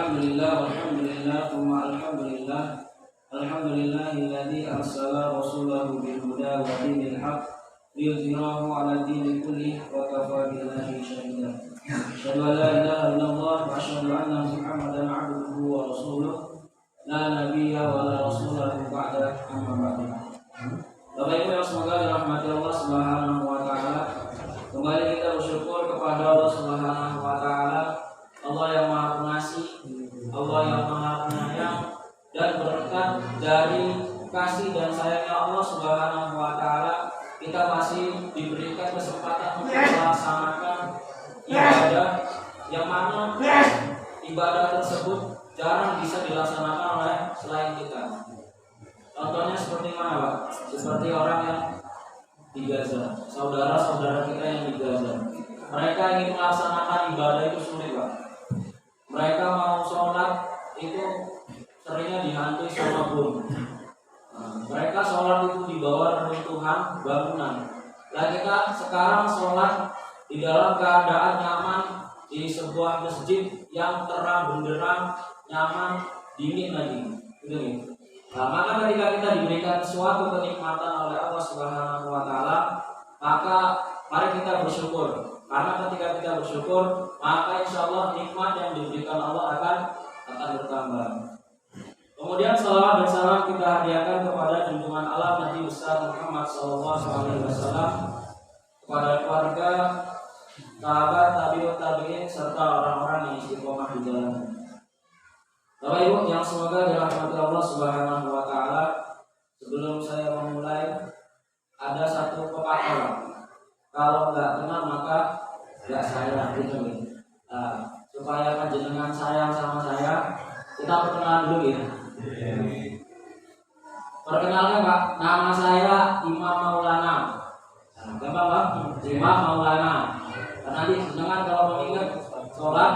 Alhamdulillah walhamdulillah thumma alhamdulillah. Alhamdulillahilladzi arsala rasulahu bil huda wa dinil haqq liyudhhirahu 'ala dini kullihi wa kafa billahi shahida. Asyhadu an la ilaha illallah wa asyhadu anna Muhammadan 'abduhu wa rasuluh. La nabiyya wa la rasulahu ba'da, amma ba'du. Bapak Ibu yang semoga dirahmati Allah Subhanahu wa taala, kembali kita bersyukur kepada Allah Subhanahu wa taala, Allah yang Maha Pengasih, Allah yang Maha Penyayang, dan berkat dari kasih dan sayangnya Allah Subhanahu wa taala, kita masih diberikan kesempatan untuk melaksanakan ibadah yang mana ibadah tersebut jarang bisa dilaksanakan oleh selain kita. Contohnya seperti mana, Pak? Seperti orang yang di Gaza, saudara-saudara kita yang di Gaza. Mereka ingin melaksanakan ibadah itu sulit, Pak. Mereka mau sholat itu seringnya dihantui sama bom. Mereka sholat itu di bawah reruntuhan bangunan. Nah, kita sekarang sholat di dalam keadaan nyaman di sebuah masjid yang terang benderang, nyaman, dingin lagi. Gitu. Nah, maka ketika kita diberikan suatu kenikmatan oleh Allah Subhanahu wa taala, maka mari kita bersyukur. Karena ketika kita bersyukur, maka insya Allah nikmat yang diberikan Allah akan bertambah. Kemudian salawat dan salam kita hadiahkan kepada junjungan Allah Nabi besar Muhammad SAW, kepada keluarga, sahabat, tabi'ut tabi'in, serta orang-orang yang istiqomah di jalan. Bapak Ibu yang semoga dirahmati Allah Subhanahu wa taala, sebelum saya memulai ada satu pepatah. Kalau nggak kenal maka nggak sayang, gitu. Supaya panjenengan sayang sama saya, kita perkenalan dulu ya. Perkenalkan Pak, nama saya Imam Maulana. Gampang Pak, Imam Maulana. Nanti jenengan kalau mengingat sholat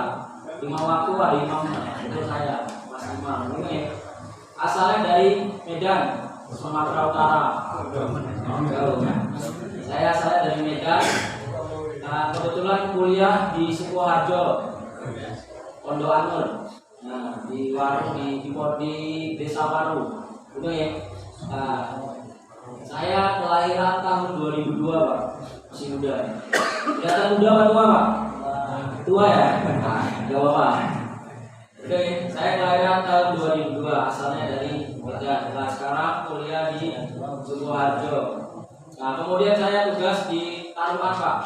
5 waktu ada imam, itu saya, Mas Imam. Ini asalnya dari Medan, Sumatera Utara. Saya dari Medan. Nah, kebetulan kuliah di Sukoharjo, Pondok Anur. Nah, di warung di Desa Waru. Itu ya. Nah, saya kelahiran tahun 2002, Pak. Masih muda. Kelihatan muda apa tua, Pak? Tua ya? Nah, enggak apa-apa. Oke, saya kelahiran tahun 2002, asalnya dari Medan. Nah, sekarang kuliah di Sukoharjo. Nah, kemudian saya tugas di Taruhan, Pak.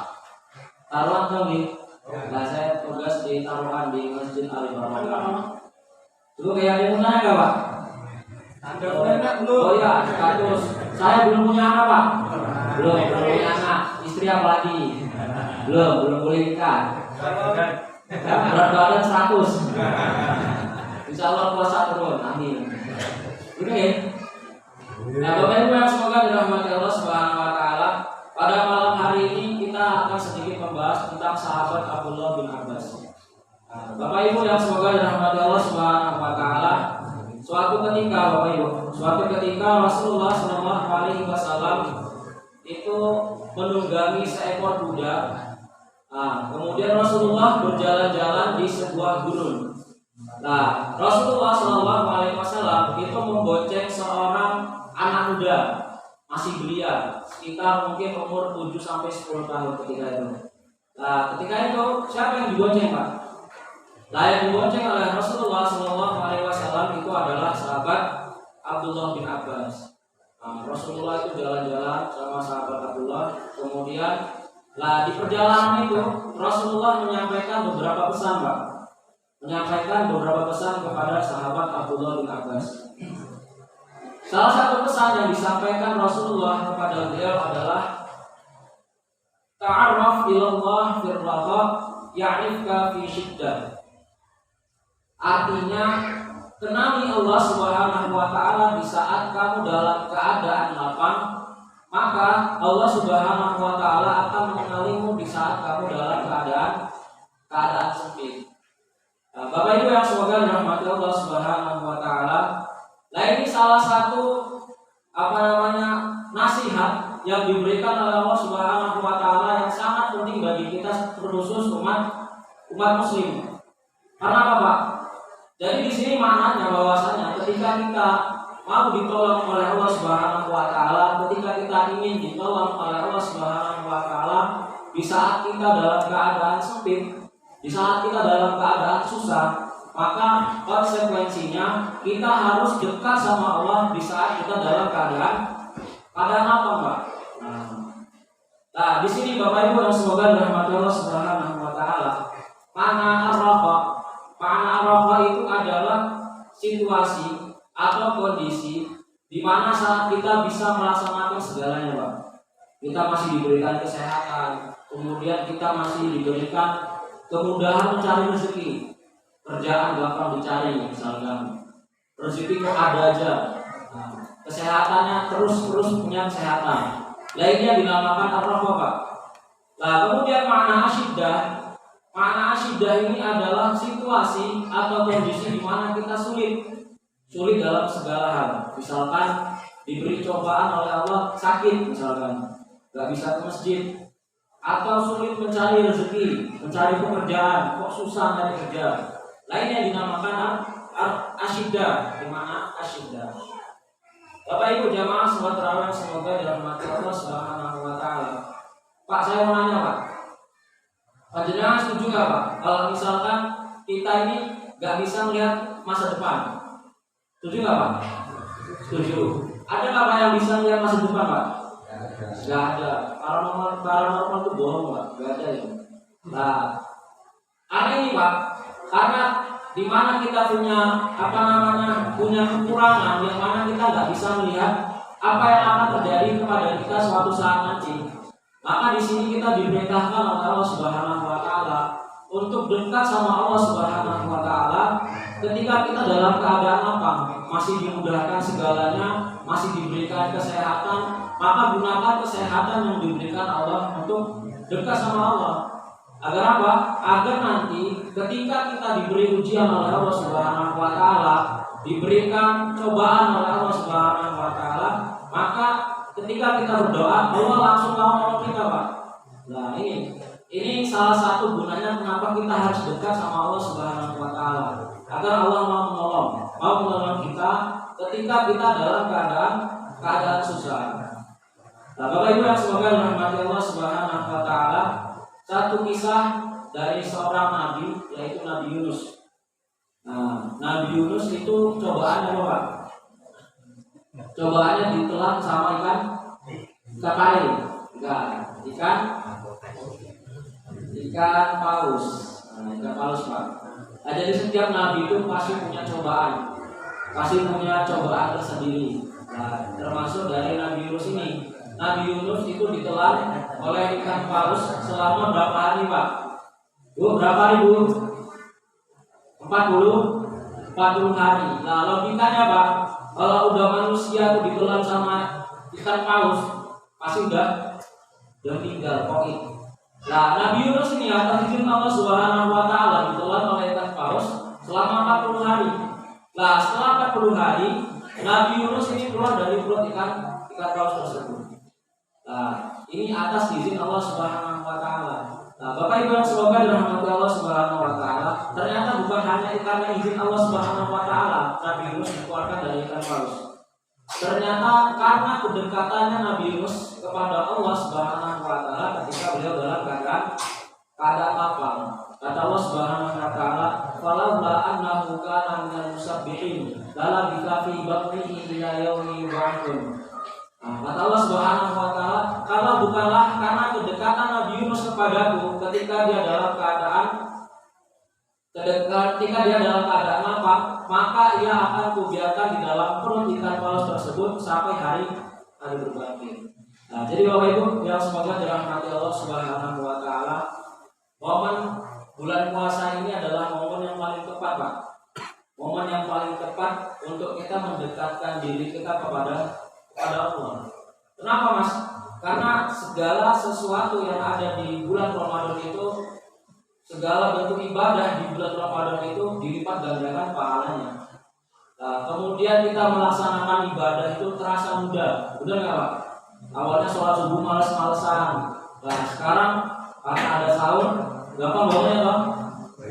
Taruhan dong nih. Nah, saya tugas di Taruhan di Masjid Al-Barokah. Dulu kayak ada punya enggak, Pak? Ada punya belum? Oh iya, status. Saya belum punya anak, Pak. Belum punya anak. Istri apa lagi? Belum boleh nikah. Berat badan 100. Insya Allah puasa turun. Amin. Oke. Nah, Bapak Ibu yang semoga dirahmati Allah Subhanahu wa taala, pada malam hari ini kita akan sedikit membahas tentang sahabat Abdullah bin Abbas. Nah, Bapak Ibu yang semoga dirahmati Allah Subhanahu wa taala, suatu ketika Rasulullah Shallallahu alaihi wasallam itu menunggangi seekor kuda. Nah, kemudian Rasulullah berjalan-jalan di sebuah gunung. Nah, Rasulullah Shallallahu alaihi wasallam itu membonceng seorang anak muda, masih belia, sekitar mungkin umur 7 sampai 10 tahun ketika itu. Nah, ketika itu siapa yang dibonceng, Pak? Nah, yang dibonceng oleh Rasulullah Shallallahu alaihi wasallam itu adalah sahabat Abdullah bin Abbas. Nah, Rasulullah itu jalan-jalan sama sahabat Abdullah. Kemudian, di perjalanan itu Rasulullah menyampaikan beberapa pesan, Pak. Menyampaikan beberapa pesan kepada sahabat Abdullah bin Abbas. Salah satu pesan yang disampaikan Rasulullah kepada beliau adalah ta'arraf ilallah fir raha ya'rifka fi syiddah. Artinya, kenali Allah Subhanahu wa taala di saat kamu dalam keadaan lapang, maka Allah Subhanahu wa taala akan mengenalimu di saat kamu dalam keadaan sempit. Nah, Bapak Ibu yang semoga dirahmati Allah Subhanahu wa taala, ini salah satu nasihat yang diberikan oleh Allah Subhanahu wa taala yang sangat penting bagi kita terkhusus umat muslim. Karena apa, Pak? Jadi di sini maknanya bahwasanya ketika kita mau ditolong oleh Allah Subhanahu wa taala, ketika kita ingin ditolong oleh Allah Subhanahu wa taala di saat kita dalam keadaan sempit, di saat kita dalam keadaan susah, maka konsekuensinya kita harus dekat sama Allah di saat kita dalam keadaan apa, Pak? Nah, di sini Bapak Ibu yang semoga dirahmati Allah Subhanahu wa taala, makna ar-raqa itu adalah situasi atau kondisi di mana saat kita bisa melaksanakan segalanya, Pak. Kita masih diberikan kesehatan, kemudian kita masih diberikan kemudahan mencari rezeki. Kerjaan gampang dicari, misalkan rezeki kok ada aja. Nah, kesehatannya terus punya kesehatan. Lainnya dinamakan ar-raqa, Pak. Nah, kemudian makna asyidah ini adalah situasi atau kondisi di mana kita sulit dalam segala hal. Misalkan diberi cobaan oleh Allah, sakit misalkan, nggak bisa ke masjid, atau sulit mencari rezeki, mencari pekerjaan, kok susah mencari kerja. Lainnya dinamakan asyidah, di mana asyidah. Bapak Ibu jamaah sholat tarawih semoga dirahmati Allah Subhanahu wa taala. Pak, saya mau nanya, Pak. Panjenengan setuju nggak, Pak? Kalau misalkan kita ini nggak bisa melihat masa depan, setuju nggak, Pak? Setuju. Ada nggak Pak yang bisa melihat masa depan, Pak? Nggak ada. Paranormal itu bohong, Pak. Nggak ada itu. Nah, aneh ini, Pak. Karena di mana kita punya punya kekurangan yang mana kita nggak bisa melihat apa yang akan terjadi kepada kita suatu saat nanti. Maka di sini kita diperintahkan oleh Allah Subhanahu wa taala untuk dekat sama Allah Subhanahu wa taala ketika kita dalam keadaan apa? Masih dimudahkan segalanya, masih diberikan kesehatan, maka gunakan kesehatan yang diberikan Allah untuk dekat sama Allah. Agar apa? Agar nanti ketika kita diberi ujian oleh Allah Subhanahu wa taala, diberikan cobaan oleh Allah Subhanahu wa taala, maka ketika kita berdoa, Allah langsung mau menolong kita, Pak. Nah, ini salah satu gunanya kenapa kita harus dekat sama Allah Subhanahu wa taala. Agar Allah mau menolong kita ketika kita dalam keadaan susah. Nah, Bapak Ibu yang semoga dirahmati Allah Subhanahu wa taala, satu kisah dari seorang nabi, yaitu Nabi Yunus. Nah, Nabi Yunus itu cobaannya apa, Pak? Cobaannya ditelan sama ikan paus. Ikan paus. Nah, ikan paus, Pak. Nah, jadi setiap nabi itu pasti punya cobaan. Pasti punya cobaan tersendiri. Nah, termasuk dari Nabi Yunus ini. Nabi Yunus itu ditelan oleh ikan paus selama berapa hari, Pak? Bu, berapa hari, Bu? 40 hari. Nah, logikanya, Pak, kalau udah manusia itu ditelan sama ikan paus, pasti udah tinggal koin. Nah, Nabi Yunus ini atas izin Allah Subhanahu wa taala ditelan oleh ikan paus selama 40 hari. Nah, setelah 40 hari, Nabi Yunus ini keluar dari perut ikan paus tersebut. Nah, ini atas izin Allah Subhanahu wa taala. Nah, Bapak Ibu yang semoga dirahmati Allah Subhanahu wa taala, ternyata bukan hanya karena izin Allah Subhanahu wa taala Nabi Yunus dikeluarkan dari ikan paus. Ternyata karena kedekatannya Nabi Yunus kepada Allah Subhanahu wa taala ketika beliau dalam keadaan lapang. Kata Allah Subhanahu wa taala, "Falaula annahu kana minal musabbihin, la labitha fi batnihi ila yaumi yub'atsun." Nah, kata Allah Subhanahu wa taala, kalau bukanlah karena kedekatan Nabi Yunus kepadaku ketika dia dalam keadaan lapang, maka ia akan kubiarkan di dalam perut ikan paus tersebut sampai hari berbangkit. Nah, jadi Bapak Ibu yang semoga dirahmati Allah Subhanahu wa taala, momen bulan puasa ini adalah momen yang paling tepat, Pak. Momen yang paling tepat untuk kita mendekatkan diri kita kepada Allah. Kenapa, Mas? Karena segala sesuatu yang ada di bulan Ramadan itu, segala bentuk ibadah di bulan Ramadan itu dilipat gandakan pahalanya. Nah, kemudian kita melaksanakan ibadah itu terasa mudah. Benar nggak, Pak? Awalnya sholat subuh males-malesan. Nah, sekarang karena ada sahur, gampang banget, Pak.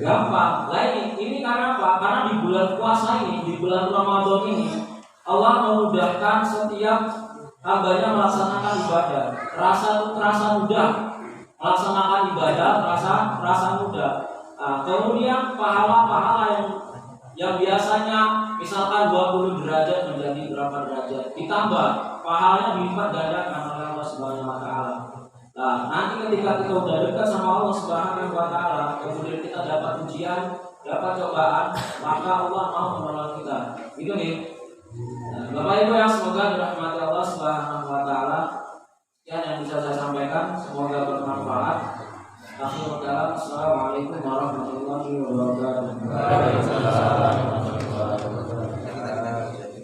Gampang. Lah ini karena apa? Karena di bulan puasa ini, di bulan Ramadan ini, Allah memudahkan setiap hambanya melaksanakan ibadah. Terasa mudah melaksanakan ibadah, terasa mudah. Nah, kemudian pahala-pahala yang biasanya misalkan 20 derajat menjadi berapa derajat, ditambah pahalanya dilipat gandakan oleh Allah Subhanahu wa taala. Nah, nanti ketika kita udah dekat sama Allah Subhanahu wa taala, kemudian kita dapat ujian, dapat cobaan, maka Allah mau menolong kita. Itu nih. Nah, Bapak Ibu yang semoga dirahmati Allah Subhanahu